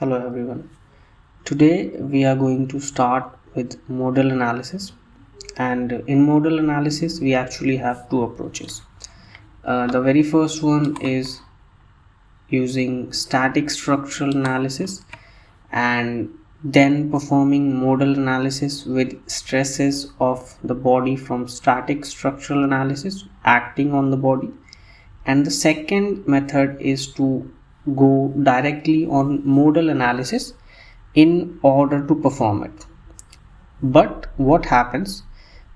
Hello everyone. Today we are going to start with modal analysis, and in modal analysis we actually have two approaches. The very first one is using static structural analysis and then performing modal analysis with stresses of the body from static structural analysis acting on the body, and the second method is to go directly on modal analysis in order to perform it. But what happens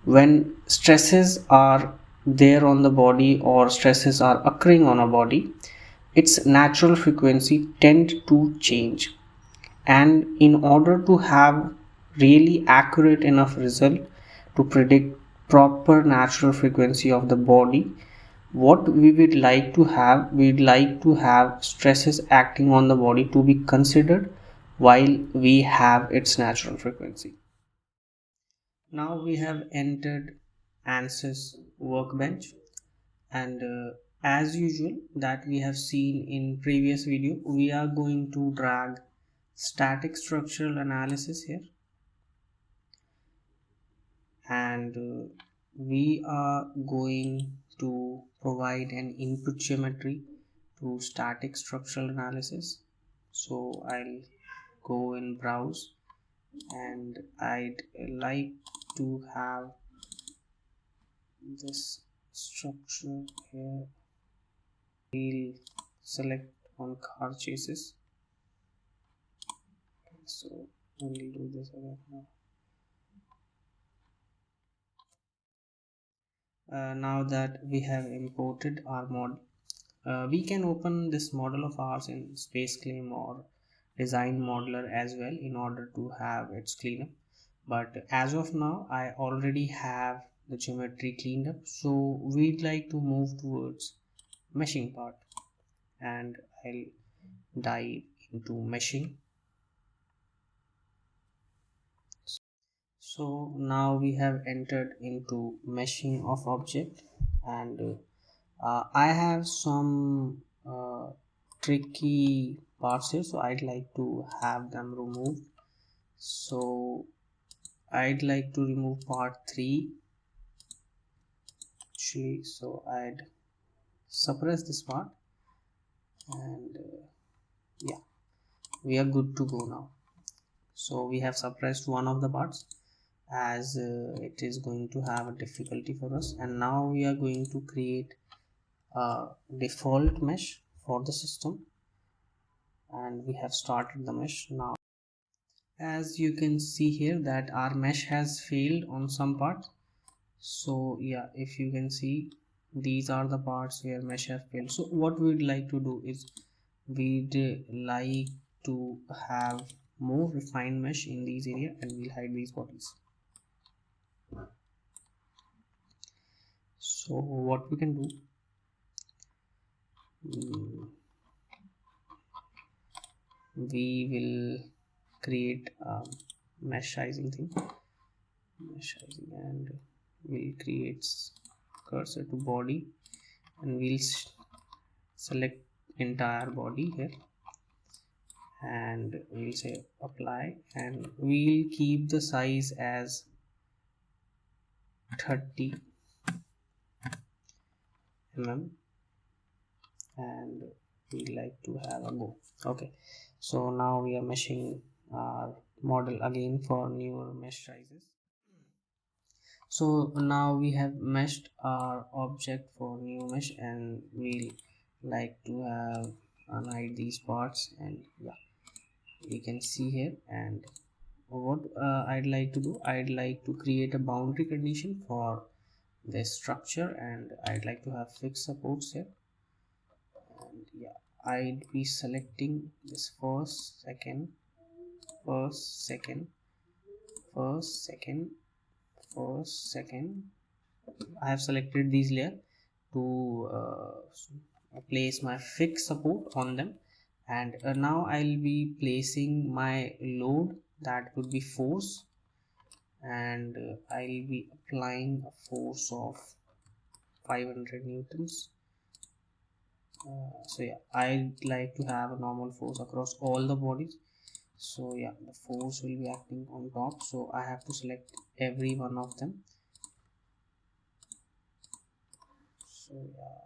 when stresses are there on the body or stresses are occurring on a body? Its natural frequency tend to change, and in order to have really accurate enough result to predict proper natural frequency of the body, what we would like to have, we'd like to have stresses acting on the body to be considered while we have its natural frequency. Now we have entered Ansys Workbench, and as usual that we have seen in previous video, we are going to drag static structural analysis here, and we are going to provide an input geometry to static structural analysis. So I'll go in browse, and I'd like to have this structure here. We'll select on car chases, so we'll do this right now. Now that we have imported our model, we can open this model of ours in Space Claim or Design Modeler as well in order to have its cleanup. But as of now I already have the geometry cleaned up, so we'd like to move towards meshing part, and I'll dive into meshing. So now we have entered into meshing of object, and I have some tricky parts here, so I'd like to have them removed. So I'd like to remove part 3 actually, so I'd suppress this part, and yeah, we are good to go now. So we have suppressed one of the parts as it is going to have a difficulty for us, and now we are going to create a default mesh for the system, and we have started the mesh now. As you can see here that our mesh has failed on some parts. So yeah, if you can see, these are the parts where mesh have failed. So what we'd like to do is we'd like to have more refined mesh in these area, and we'll hide these bodies. So what we can do, we will create a mesh sizing thing, and we'll create cursor to body, and we'll select entire body here, and we'll say apply, and we'll keep the size as 30 mm, and we like to have a go. Okay, so now we are meshing our model again for newer mesh sizes. So now we have meshed our object for new mesh, and we'll like to have unhide these parts, and yeah, we can see here. And what I'd like to do, I'd like to create a boundary condition for this structure, and I'd like to have fixed supports here, and yeah, I'd be selecting this first, second, first, second, first, second, first, second. I have selected these layer to place my fixed support on them, and now I'll be placing my load, that would be force, and I'll be applying a force of 500 newtons. So yeah, I'd like to have a normal force across all the bodies, So yeah, the force will be acting on top, so I have to select every one of them. So yeah,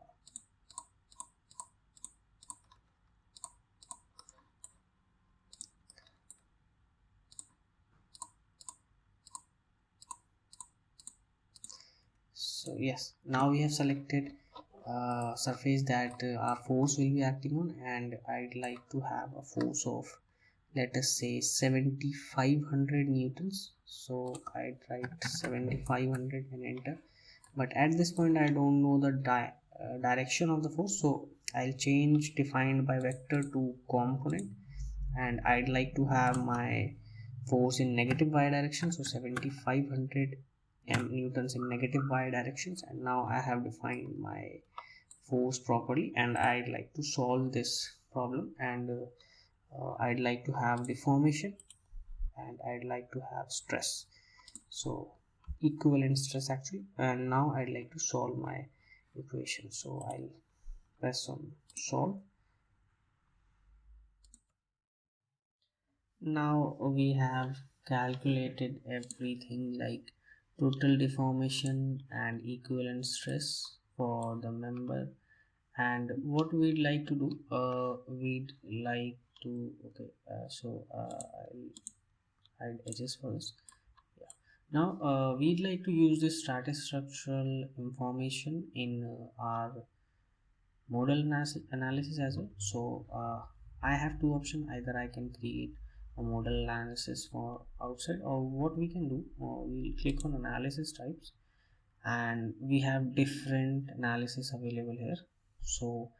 so yes, now we have selected surface that our force will be acting on, and I'd like to have a force of, let us say, 7500 newtons. So I'd write 7500 and enter. But at this point I don't know the direction of the force, so I'll change defined by vector to component, and I'd like to have my force in negative y direction, so 7500 newtons in negative y directions. And now I have defined my force properly, and I'd like to solve this problem. And I'd like to have deformation, and I'd like to have stress, so equivalent stress actually. And now I'd like to solve my equation, so I'll press on solve. Now we have calculated everything like total deformation and equivalent stress for the member. And what we'd like to do, we'd like to, okay, I'll adjust for this. Yeah. Now we'd like to use this static structural information in our modal analysis as well. So I have two options: either I can create a modal analysis for outside, or what we can do, we'll click on analysis types, and we have different analysis available here. So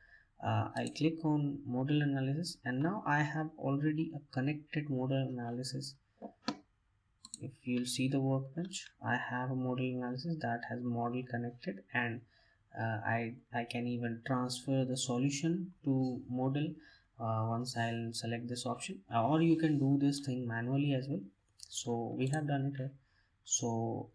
I'll click on modal analysis, and now I have already a connected modal analysis. If you'll see the workbench, I have a modal analysis that has model connected, and I can even transfer the solution to model once I'll select this option, or you can do this thing manually as well. So we have done it here. So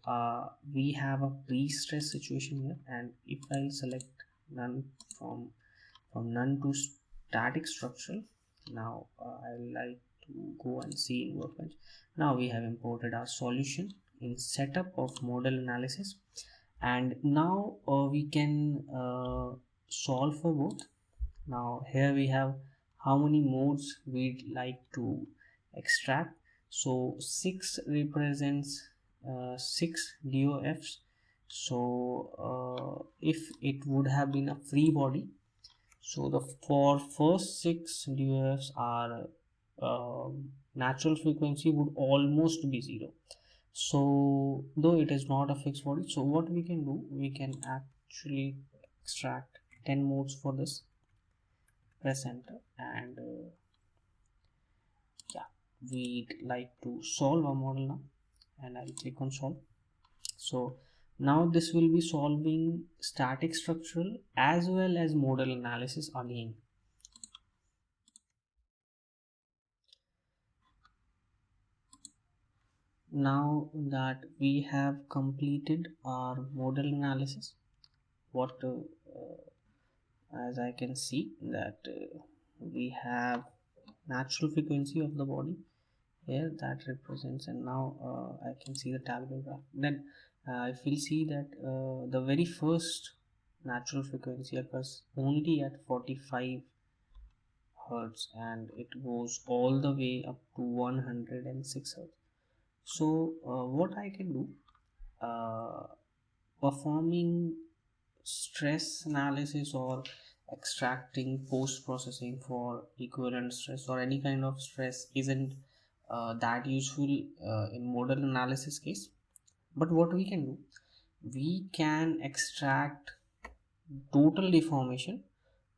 we have a pre-stress situation here, and if I'll select none, from none to static structural, now I like to go and see in workbench. Now we have imported our solution in setup of modal analysis, and now we can solve for both. Now here we have how many modes we'd like to extract. So 6 represents 6 DOFs. So if it would have been a free body, so the for first 6 DOFs are natural frequency would almost be 0. So though it is not a fixed body, so what we can do, we can actually extract 10 modes for this. Press enter, and yeah, we'd like to solve a model now, and I'll click on solve. So now this will be solving static structural as well as modal analysis again. Now that we have completed our modal analysis, what as I can see that we have natural frequency of the body here that represents, and now I can see the tabular graph. Then if we see that the very first natural frequency occurs only at 45 hertz, and it goes all the way up to 106 hertz. So what I can do, uh, performing stress analysis or extracting post processing for equivalent stress or any kind of stress isn't that useful in modal analysis case. But what we can do, we can extract total deformation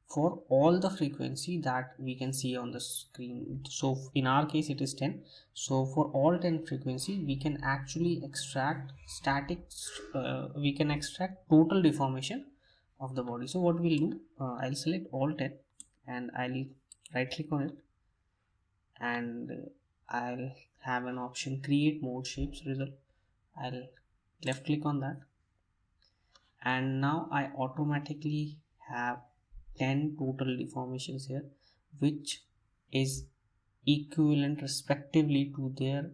for all the frequency that we can see on the screen. So in our case it is 10. So for all 10 frequency we can actually extract we can extract total deformation of the body. So what we'll do, I'll select all 10, and I'll right click on it, and I'll have an option create mode shapes result. I'll left click on that, and now I automatically have 10 total deformations here, which is equivalent respectively to their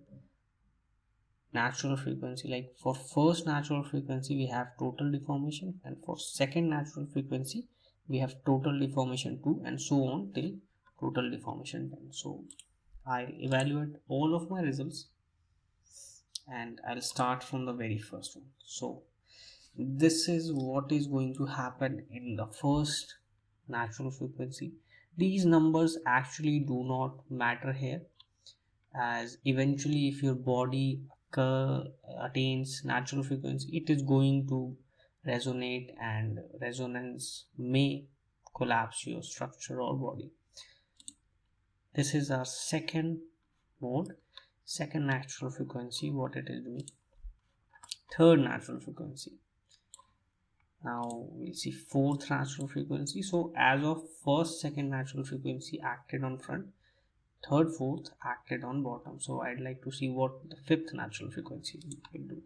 natural frequency. Like for first natural frequency we have total deformation, and for second natural frequency we have total deformation 2, and so on till total deformation 10. So I'll evaluate all of my results and I'll start from the very first one. So this is what is going to happen in the first natural frequency. These numbers actually do not matter here, as eventually if your body attains natural frequency, it is going to resonate, and resonance may collapse your structure or body. This is our second mode, second natural frequency, what it is doing. Third natural frequency. Now we'll see fourth natural frequency. So as of first, second natural frequency acted on front, third, fourth acted on bottom. So I'd like to see what the fifth natural frequency will do.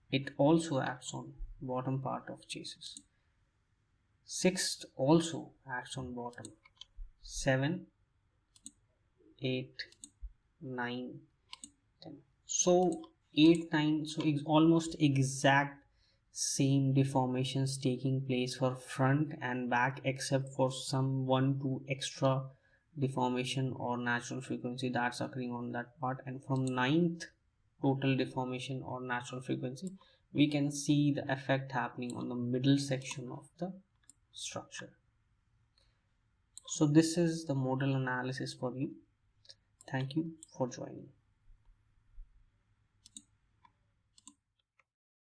It also acts on bottom part of chases. Sixth also acts on bottom. 7, 8, 9, 10. So 8, 9, so it's almost exact same deformations taking place for front and back, except for some 1-2 extra deformation or natural frequency that's occurring on that part. And from ninth total deformation or natural frequency, we can see the effect happening on the middle section of the structure. So this is the modal analysis for you. Thank you for joining.